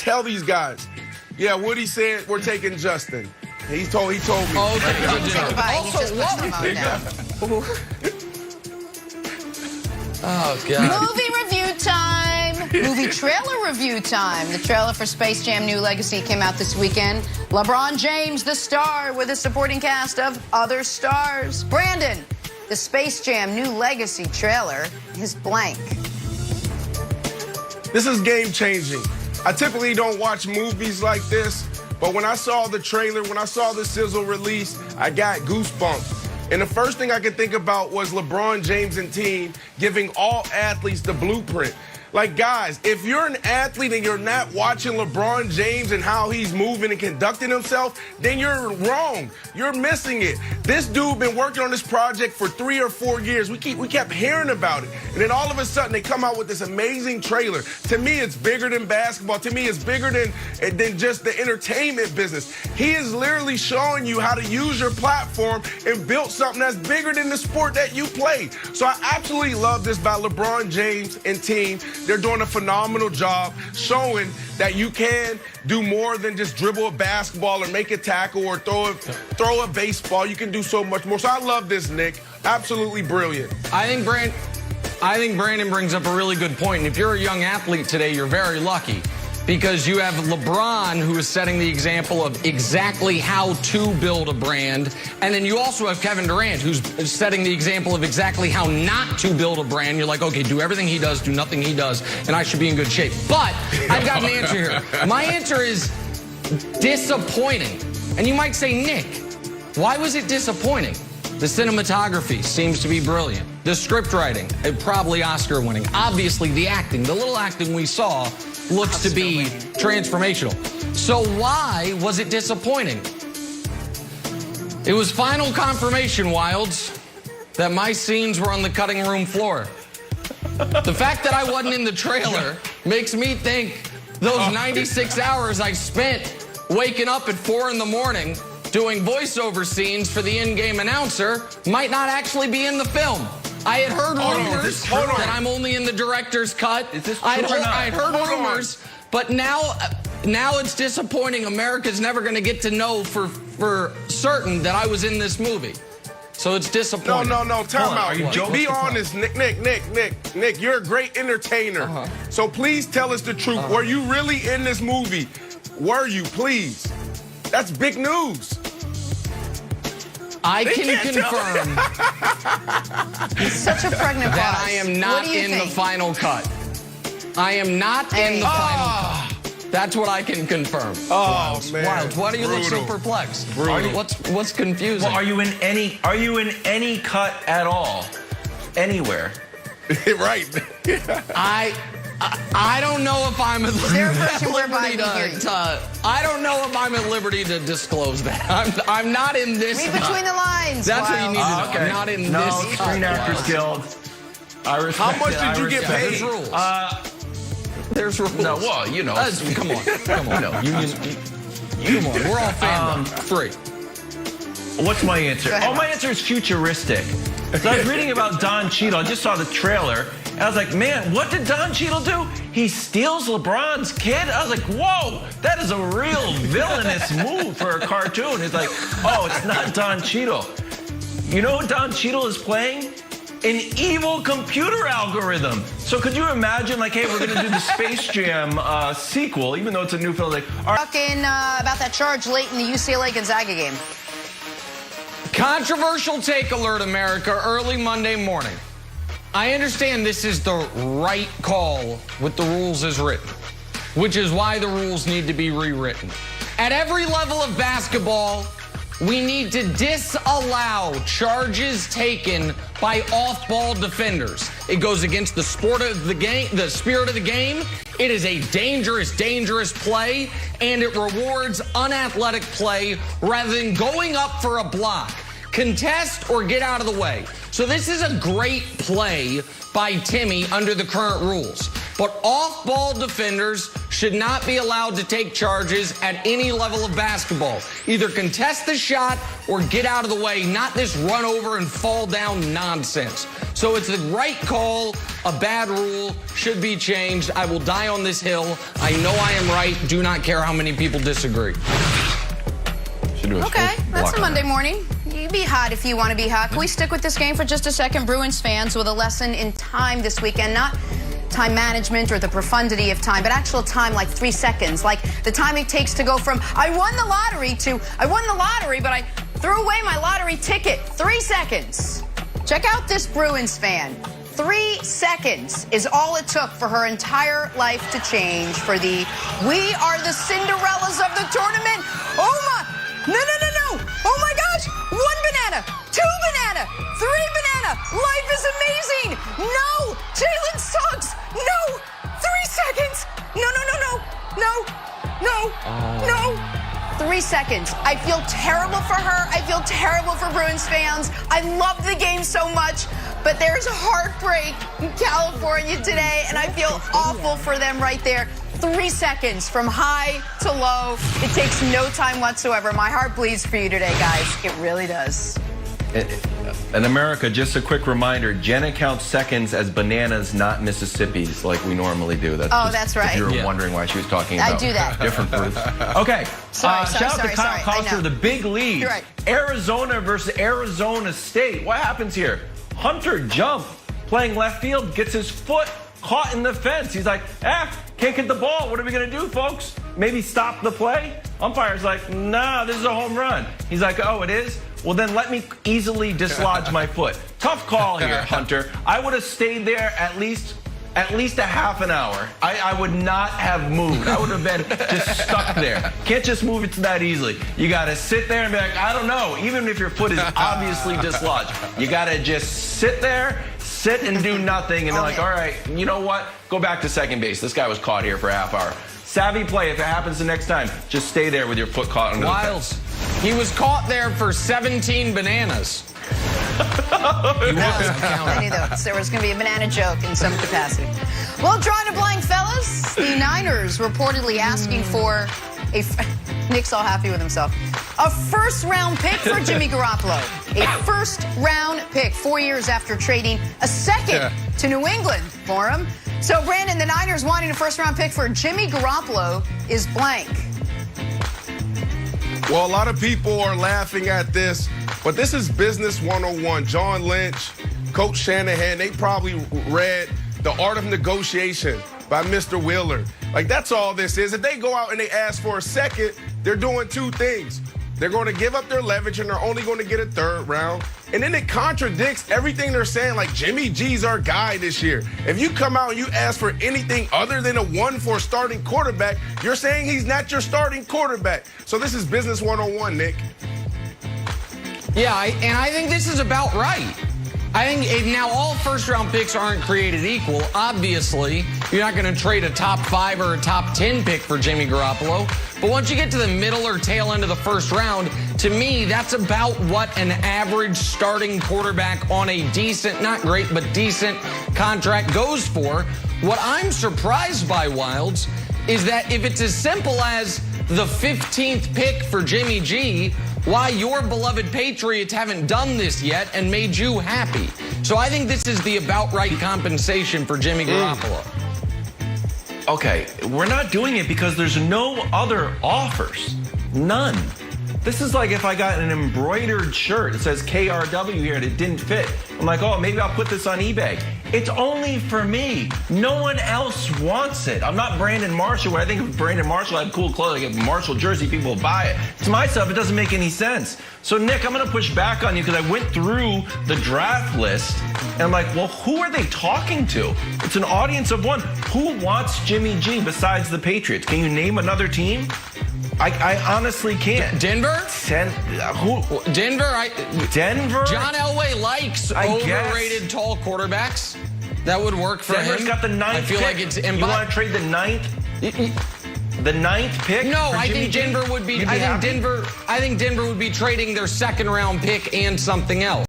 tell these guys. Yeah, Woody said we're taking Justin. He told me. Oh, okay. Also, what? Oh, God. Movie review time. Movie trailer review time. The trailer for Space Jam: New Legacy came out this weekend. LeBron James, the star, with a supporting cast of other stars. Brandon, the Space Jam: New Legacy trailer is blank. This is game-changing. I typically don't watch movies like this, but when I saw the trailer, when I saw the sizzle release, I got goosebumps. And the first thing I could think about was LeBron James and team giving all athletes the blueprint. Like, guys, if you're an athlete and you're not watching LeBron James and how he's moving and conducting himself, then you're wrong. You're missing it. This dude been working on this project for 3 or 4 years. We kept hearing about it. And then all of a sudden they come out with this amazing trailer. To me, it's bigger than basketball. To me, it's bigger than just the entertainment business. He is literally showing you how to use your platform and build something that's bigger than the sport that you play. So I absolutely love this by LeBron James and team. They're doing a phenomenal job showing that you can do more than just dribble a basketball or make a tackle or throw a baseball. You can do so much more. So I love this, Nick. Absolutely brilliant. I think Brandon brings up a really good point. And if you're a young athlete today, you're very lucky, because you have LeBron, who is setting the example of exactly how to build a brand. And then you also have Kevin Durant, who's setting the example of exactly how not to build a brand. You're like, okay, do everything he does, do nothing he does, and I should be in good shape. But I've got an answer here. My answer is disappointing. And you might say, Nick, why was it disappointing? The cinematography seems to be brilliant. The script writing, probably Oscar winning. Obviously, the acting, the little acting we saw, looks to be transformational. So why was it disappointing? It was final confirmation, Wilds, that my scenes were on the cutting room floor. The fact that I wasn't in the trailer makes me think those 96 hours I spent waking up at 4 in the morning doing voiceover scenes for the in-game announcer might not actually be in the film. I had heard rumors that I'm only in the director's cut. Is this true I'd heard rumors, but now it's disappointing. America's never going to get to know for certain that I was in this movie. So it's disappointing. No, time out. Are you joking? Be honest, Nick, you're a great entertainer. So please tell us the truth. Were you really in this movie? Were you, please? That's big news. I can confirm He's such a pregnant that pause. I am not in the final cut. I am not in the final cut. That's what I can confirm. Oh, man. Wilds, why do you look so perplexed? What's confusing? Well, are you in any cut at all? Anywhere? Right. I don't know if I'm at liberty I don't know if I'm at liberty to disclose that. I'm not in this. Read between the lines. That's what you need to know. Okay. I'm not in no, this. Screen Actors Guild. I respect How much did you get paid? There's rules. There's rules. No, well, you know. Come on. No, Come on. We're all fandom free. What's my answer? Go ahead, my answer is futuristic. So I was reading about Don Cheadle. I just saw the trailer. And I was like, man, what did Don Cheadle do? He steals LeBron's kid? I was like, whoa, that is a real villainous move for a cartoon. It's like, oh, it's not Don Cheadle. You know what Don Cheadle is playing? An evil computer algorithm. So could you imagine, like, hey, we're going to do the Space Jam sequel, even though it's a new film. Like, all right. Talking about that charge late in the UCLA-Gonzaga game. Controversial take alert, America, early Monday morning. I understand this is the right call with the rules as written, which is why the rules need to be rewritten. At every level of basketball, we need to disallow charges taken by off-ball defenders. It goes against the sport of the game, the spirit of the game. It is a dangerous, dangerous play, and it rewards unathletic play rather than going up for a block. Contest or get out of the way. So this is a great play by Timmy under the current rules. But off-ball defenders should not be allowed to take charges at any level of basketball. Either contest the shot or get out of the way, not this run over and fall down nonsense. So it's the right call, a bad rule, should be changed. I will die on this hill. I know I am right. Do not care how many people disagree. Okay, that's a Monday morning. You be hot if you want to be hot. Can we stick with this game for just a second? Bruins fans with a lesson in time this weekend. Not time management or the profundity of time, but actual time, like 3 seconds. Like the time it takes to go from I won the lottery to I won the lottery, but I threw away my lottery ticket. 3 seconds. Check out this Bruins fan. 3 seconds is all it took for her entire life to change for the we are the Cinderellas of the tournament. Oh my, no. Oh my gosh, 1 banana, 2 banana, 3 banana. Life is amazing. No, Jalen sucks. No, 3 seconds. No. 3 seconds. I feel terrible for her. I feel terrible for Bruins fans. I love the game so much, but there's a heartbreak in California today, and I feel awful for them right there. 3 seconds from high to low. It takes no time whatsoever. My heart bleeds for you today, guys. It really does. In America, just a quick reminder, Jenna counts seconds as bananas, not Mississippi's, like we normally do. That's right. If you were wondering why she was talking about I do that. different fruits. Okay. Shout out to Kyle Coster, I know. the big lead. You're right. Arizona versus Arizona State. What happens here? Hunter Jump, playing left field, gets his foot caught in the fence. He's like, can't get the ball. What are we going to do, folks? Maybe stop the play? Umpire's like, nah, this is a home run. He's like, oh, it is? Well, then let me easily dislodge my foot. Tough call here, Hunter. I would have stayed there at least a half an hour. I would not have moved. I would have been just stuck there. Can't just move it that easily. You got to sit there and be like, I don't know. Even if your foot is obviously dislodged, you got to just sit there, sit and do nothing. And they're like, all right, you know what? Go back to second base. This guy was caught here for a half hour. Savvy play. If it happens the next time, just stay there with your foot caught under the fence. He was caught there for 17 bananas. I knew that there was going to be a banana joke in some capacity. Well, drawing a blank, fellas. The Niners reportedly asking for Nick's all happy with himself. A first-round pick for Jimmy Garoppolo. A first-round pick 4 years after trading a second to New England for him. So, Brandon, the Niners wanting a first-round pick for Jimmy Garoppolo is blank. Well, a lot of people are laughing at this, but this is business 101. John Lynch, Coach Shanahan, they probably read The Art of Negotiation by Mr. Wheeler. Like, that's all this is. If they go out and they ask for a second, they're doing two things. They're going to give up their leverage, and they're only going to get a third round. And then it contradicts everything they're saying, like Jimmy G's our guy this year. If you come out and you ask for anything other than a 1 for a starting quarterback, you're saying he's not your starting quarterback. So this is business 101, Nick. Yeah, and I think this is about right. I think now all first-round picks aren't created equal. Obviously, you're not going to trade a top 5 or a top 10 pick for Jimmy Garoppolo. But once you get to the middle or tail end of the first round, to me, that's about what an average starting quarterback on a decent, not great, but decent contract goes for. What I'm surprised by, Wilds, is that if it's as simple as the 15th pick for Jimmy G, why your beloved Patriots haven't done this yet and made you happy. So I think this is the about right compensation for Jimmy Garoppolo. Okay, we're not doing it because there's no other offers. None. This is like if I got an embroidered shirt. It says KRW here and it didn't fit. I'm like, oh, maybe I'll put this on eBay. It's only for me. No one else wants it. I'm not Brandon Marshall. When I think of Brandon Marshall, I have cool clothes. I get a Marshall jersey, people will buy it. To myself, it doesn't make any sense. So, Nick, I'm going to push back on you because I went through the draft list and I'm like, well, who are they talking to? It's an audience of one. Who wants Jimmy G besides the Patriots? Can you name another team? I honestly can't. Denver? Who? Denver? Denver? John Elway likes overrated tall quarterbacks. That would work for Denver's him. Got the 9th I feel pick. like it's You want to trade the 9th? The 9th pick? No, for I Jimmy think G? Denver would be. You'd I think happy? Denver would be trading their second round pick and something else.